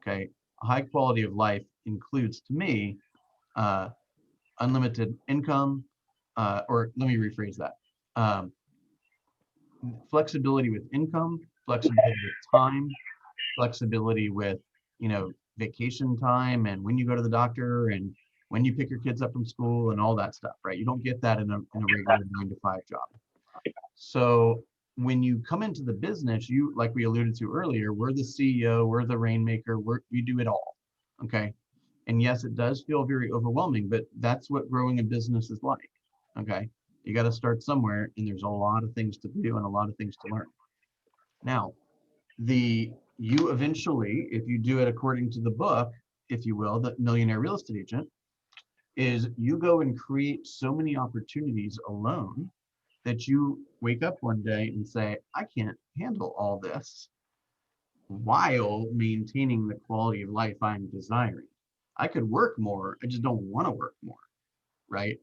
Okay, a high quality of life includes, to me, unlimited income, or let me rephrase that. Flexibility with income, flexibility with time, flexibility with, vacation time, and when you go to the doctor, and when you pick your kids up from school, and all that stuff, right? You don't get that in a regular 9-to-5 job. So when you come into the business, you, like we alluded to earlier, we're the CEO, we're the rainmaker, we do it all. Okay. And yes, it does feel very overwhelming, but that's what growing a business is like. Okay. You got to start somewhere, and there's a lot of things to do and a lot of things to learn. Now, you eventually, if you do it according to the book, if you will, the Millionaire Real Estate Agent, is you go and create so many opportunities alone that you wake up one day and say, I can't handle all this while maintaining the quality of life I'm desiring. I could work more, I just don't want to work more, right?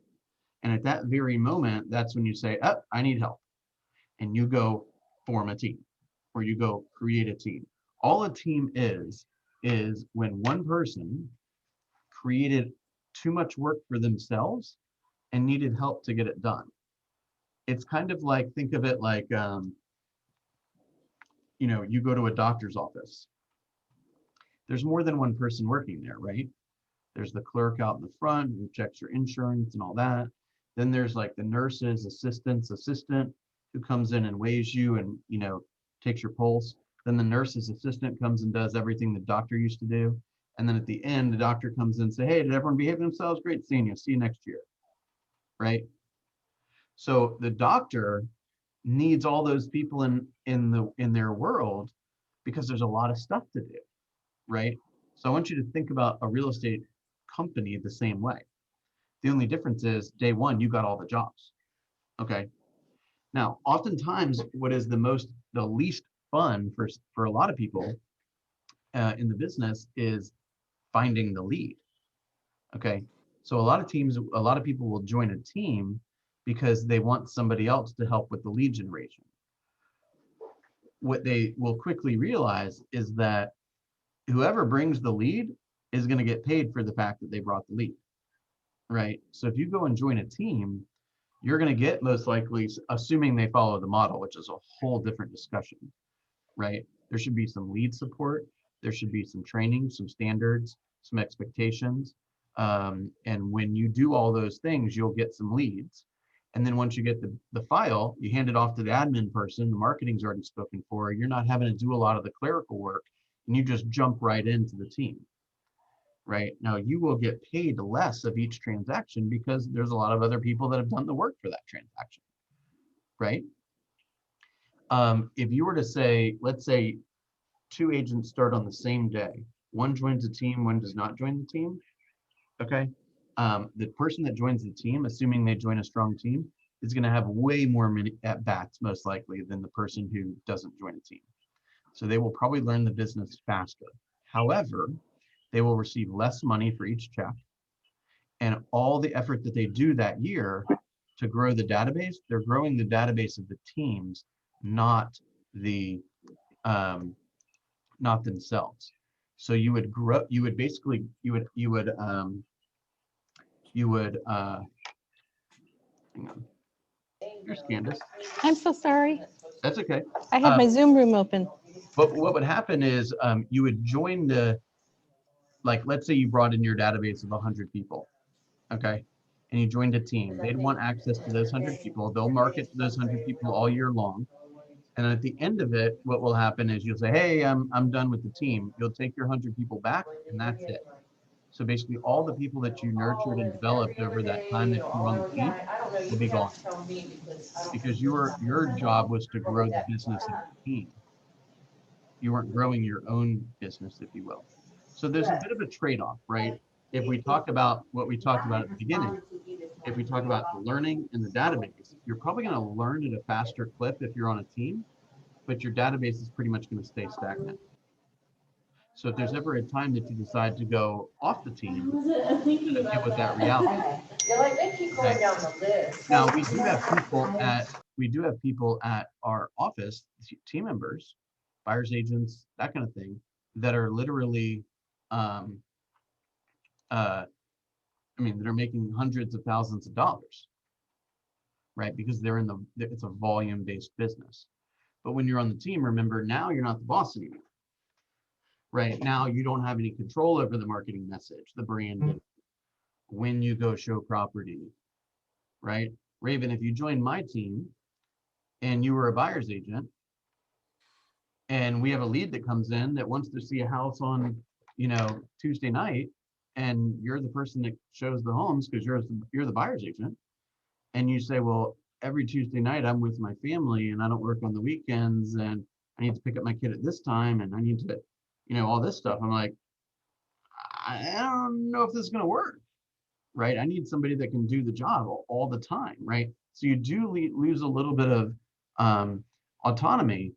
And at that very moment, that's when you say, oh, I need help. And you go form a team, or you go create a team. All a team is when one person created too much work for themselves and needed help to get it done. It's kind of like, think of it like, you go to a doctor's office. There's more than one person working there, right? There's the clerk out in the front who checks your insurance and all that. Then there's like the nurse's assistant who comes in and weighs you and, takes your pulse. Then the nurse's assistant comes and does everything the doctor used to do. And then at the end, the doctor comes in and say, hey, did everyone behave themselves? Great seeing you. See you next year, right? So the doctor needs all those people in their world because there's a lot of stuff to do, right? So I want you to think about a real estate company the same way. The only difference is day one, you got all the jobs. Okay. Now, oftentimes, what is the least fun for a lot of people in the business is finding the lead. Okay. So a lot of people will join a team because they want somebody else to help with the lead generation. What they will quickly realize is that whoever brings the lead is going to get paid for the fact that they brought the lead, right? So if you go and join a team, you're going to get, most likely, assuming they follow the model, which is a whole different discussion, right? There should be some lead support. There should be some training, some standards, some expectations. And when you do all those things, you'll get some leads. And then once you get the file, you hand it off to the admin person, the marketing's already spoken for, you're not having to do a lot of the clerical work, and you just jump right into the team, right? Now you will get paid less of each transaction because there's a lot of other people that have done the work for that transaction, right? If you were to say, let's say 2 agents start on the same day, one joins the team, one does not join the team, okay? The person that joins the team, assuming they join a strong team, is going to have way more at-bats, most likely, than the person who doesn't join a team. So they will probably learn the business faster. However, they will receive less money for each check. And all the effort that they do that year to grow the database, they're growing the database of the teams, not themselves. So you would you would, hang on, here's Candace. I'm so sorry. That's okay. I had my Zoom room open. But what would happen is you would join the, like, let's say you brought in your database of 100 people, okay? And you joined a team. They'd want access to those 100 people. They'll market to those 100 people all year long. And at the end of it, what will happen is you'll say, hey, I'm done with the team. You'll take your 100 people back, and that's it. So basically all the people that you nurtured and developed over that time that you were on the team will be gone. Because your job was to grow the business of the team. You weren't growing your own business, if you will. So there's a bit of a trade-off, right? If we talk about what we talked about at the beginning, if we talk about the learning and the database, you're probably going to learn at a faster clip if you're on a team, but your database is pretty much going to stay stagnant. So if there's ever a time that you decide to go off the team, deal with that reality. Okay. Now we do have people at our office, team members, buyers agents, that kind of thing, that are literally, they're making hundreds of thousands of dollars, right? Because it's a volume-based business. But when you're on the team, remember, now you're not the boss anymore. Right now, you don't have any control over the marketing message, the branding, when you go show property, right? Raven, if you joined my team and you were a buyer's agent, and we have a lead that comes in that wants to see a house on, Tuesday night, and you're the person that shows the homes because you're the buyer's agent, and you say, well, every Tuesday night I'm with my family and I don't work on the weekends, and I need to pick up my kid at this time, and I need to, all this stuff. I'm like, I don't know if this is going to work, right? I need somebody that can do the job all the time, right? So you do lose a little bit of autonomy,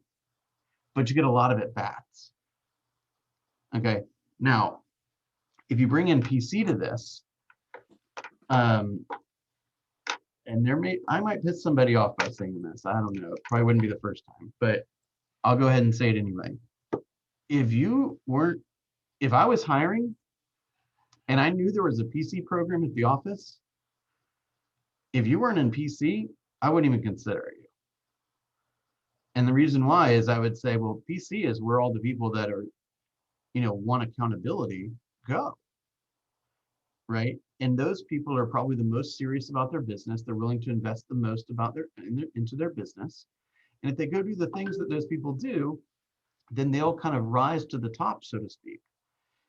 but you get a lot of at bats. Okay. Now, if you bring in PC to this, and I might piss somebody off by saying this. I don't know. It probably wouldn't be the first time, but I'll go ahead and say it anyway. If I was hiring and I knew there was a PC program at the office, if you weren't in PC, I wouldn't even consider you. And the reason why is I would say, well, PC is where all the people that are, want accountability go, right? And those people are probably the most serious about their business. They're willing to invest the most into their business. And if they go do the things that those people do, then they'll kind of rise to the top, so to speak.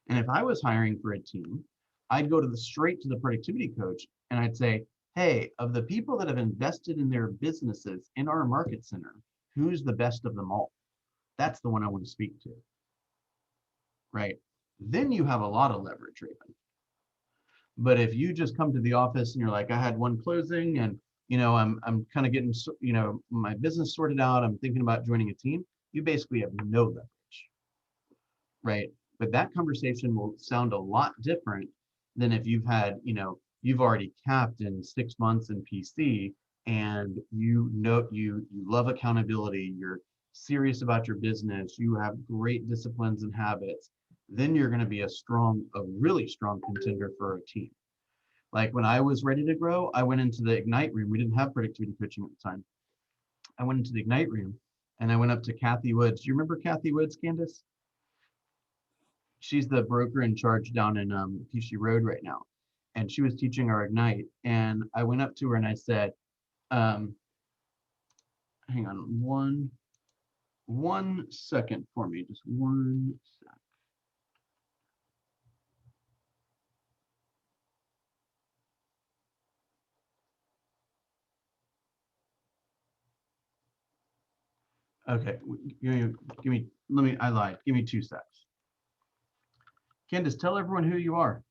And if I was hiring for a team, I'd go straight to the productivity coach and I'd say, hey, of the people that have invested in their businesses in our market center, who's the best of them all? That's the one I want to speak to, right? Then you have a lot of leverage, Raven. But if you just come to the office and you're like, I had one closing and, I'm kind of getting, my business sorted out, I'm thinking about joining a team, you basically have no leverage, right? But that conversation will sound a lot different than if you've had, you've already capped in 6 months in PC and you love accountability, you're serious about your business, you have great disciplines and habits, then you're going to be a really strong contender for a team. Like when I was ready to grow, I went into the Ignite room. We didn't have productivity coaching at the time. I went into the Ignite room and I went up to Kathy Woods. Do you remember Kathy Woods, Candace? She's the broker in charge down in Peachy Road right now. And she was teaching our Ignite. And I went up to her and I said, hang on one second for me, just one sec. Okay, I lied. Give me 2 secs. Candace, tell everyone who you are.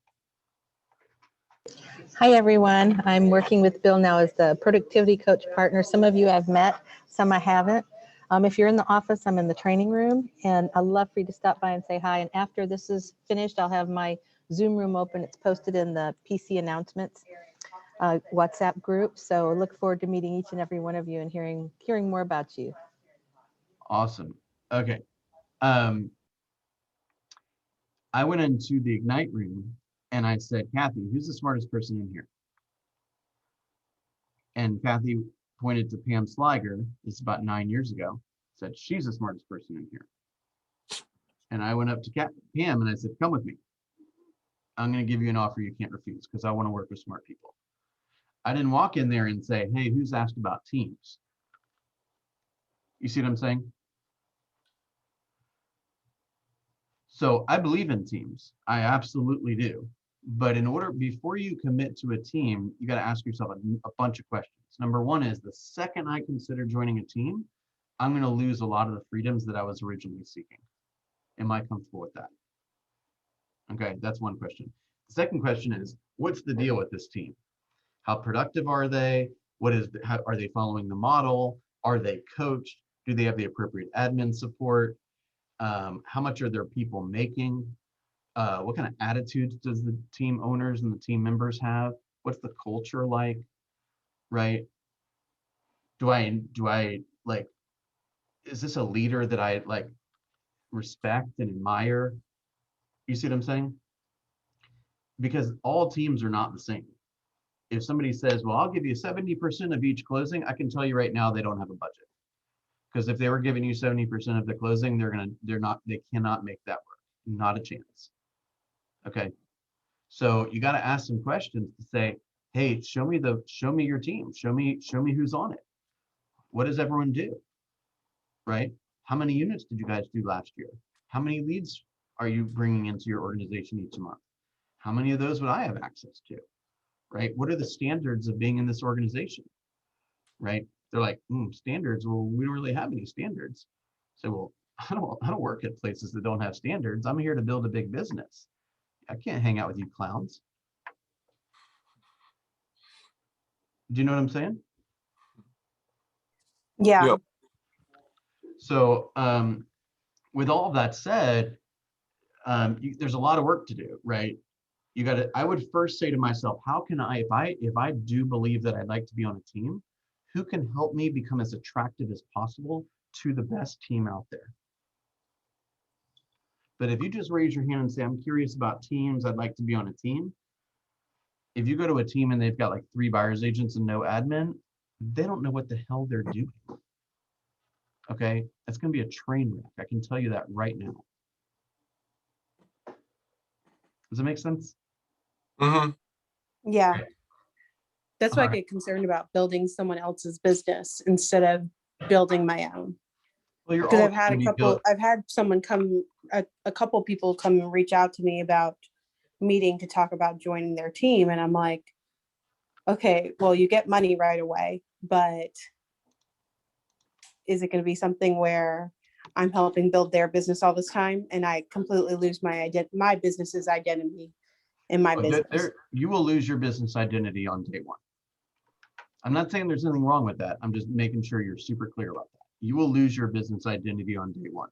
Hi, everyone. I'm working with Bill now as the productivity coach partner. Some of you I've met, some I haven't. If you're in the office, I'm in the training room, and I'd love for you to stop by and say hi. And after this is finished, I'll have my Zoom room open. It's posted in the PC announcements WhatsApp group. So look forward to meeting each and every one of you and hearing more about you. Awesome. Okay. I went into the Ignite room and I said, Kathy, who's the smartest person in here? And Kathy pointed to Pam Sliger, this is about 9 years ago, said, she's the smartest person in here. And I went up to Pam and I said, come with me. I'm going to give you an offer you can't refuse because I want to work with smart people. I didn't walk in there and say, hey, who's asked about teams? You see what I'm saying? So I believe in teams. I absolutely do. But before you commit to a team, you got to ask yourself a bunch of questions. Number one is, the second I consider joining a team, I'm going to lose a lot of the freedoms that I was originally seeking. Am I comfortable with that? Okay, that's one question. The second question is, what's the deal with this team? How productive are they? Are they following the model? Are they coached? Do they have the appropriate admin support? How much are their people making? What kind of attitudes does the team owners and the team members have? What's the culture like? Right? Do I like, is this a leader that I like respect and admire? You see what I'm saying? Because all teams are not the same. If somebody says, well, I'll give you 70% of each closing, I can tell you right now they don't have a budget. Because if they were giving you 70% of the closing, they cannot make that work. Not a chance. Okay. So you got to ask some questions to say, hey, show me your team. Show me who's on it. What does everyone do? Right? How many units did you guys do last year? How many leads are you bringing into your organization each month? How many of those would I have access to? Right? What are the standards of being in this organization? Right? They're like, standards. Well, we don't really have any standards. So, well, I don't work at places that don't have standards. I'm here to build a big business. I can't hang out with you clowns. Do you know what I'm saying? Yeah. Yep. So, with all of that said, there's a lot of work to do, right? I would first say to myself, how can if I do believe that I'd like to be on a team, who can help me become as attractive as possible to the best team out there? But if you just raise your hand and say, I'm curious about teams, I'd like to be on a team. If you go to a team and they've got like 3 buyer's agents and no admin, they don't know what the hell they're doing. Okay, that's going to be a train wreck. I can tell you that right now. Does that make sense? Mm-hmm. Yeah. That's why I Alright. get concerned about building someone else's business instead of building my own. Well, you're Because all I've had a couple people come and reach out to me about meeting to talk about joining their team. And I'm like, okay, well, you get money right away, but is it going to be something where I'm helping build their business all this time and I completely lose my business's identity in my business? You will lose your business identity on day one. I'm not saying there's anything wrong with that. I'm just making sure you're super clear about that. You will lose your business identity on day one.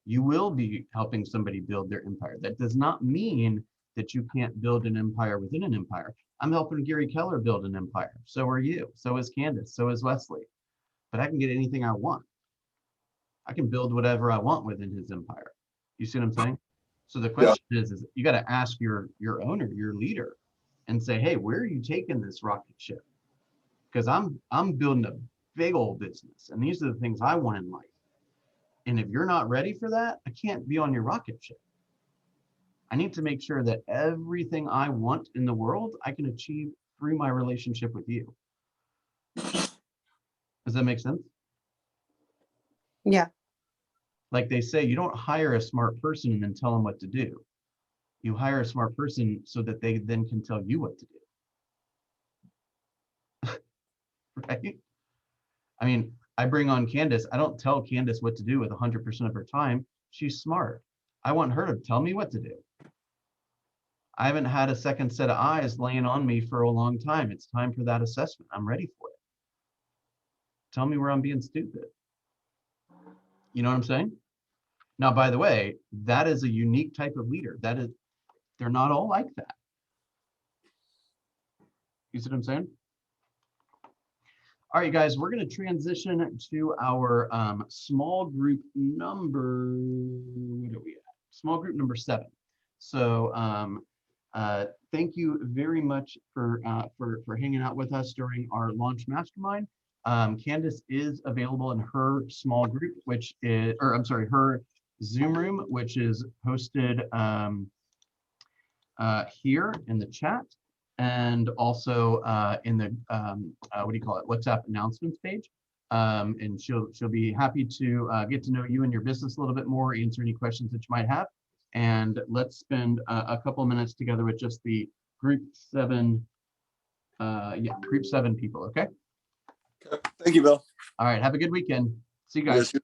You will be helping somebody build their empire. That does not mean that you can't build an empire within an empire. I'm helping Gary Keller build an empire. So are you. So is Candace. So is Wesley. But I can get anything I want. I can build whatever I want within his empire. You see what I'm saying? So the question is you got to ask your owner, your leader, and say, hey, where are you taking this rocket ship? Because I'm building a big old business, and these are the things I want in life. And if you're not ready for that, I can't be on your rocket ship. I need to make sure that everything I want in the world, I can achieve through my relationship with you. Does that make sense? Yeah. Like they say, you don't hire a smart person and then tell them what to do. You hire a smart person so that they then can tell you what to do. Right? I mean, I bring on Candace. I don't tell Candace what to do with 100% of her time. She's smart. I want her to tell me what to do. I haven't had a second set of eyes laying on me for a long time. It's time for that assessment. I'm ready for it. Tell me where I'm being stupid. You know what I'm saying? Now, by the way, that is a unique type of leader. They're not all like that. You see what I'm saying? All right, guys, we're going to transition to our small group number, what are we at? Small group number 7. So Thank you very much for hanging out with us during our launch mastermind. Candace is available in her small group, which is, or I'm sorry, her Zoom room, which is posted here in the chat, and also in the what do you call it, WhatsApp announcements page. And she'll be happy to get to know you and your business a little bit more, answer any questions that you might have. And let's spend a couple minutes together with just the group 7, group 7 people. Okay. Okay. Thank you, Bill. All right. Have a good weekend. See you guys. Yes,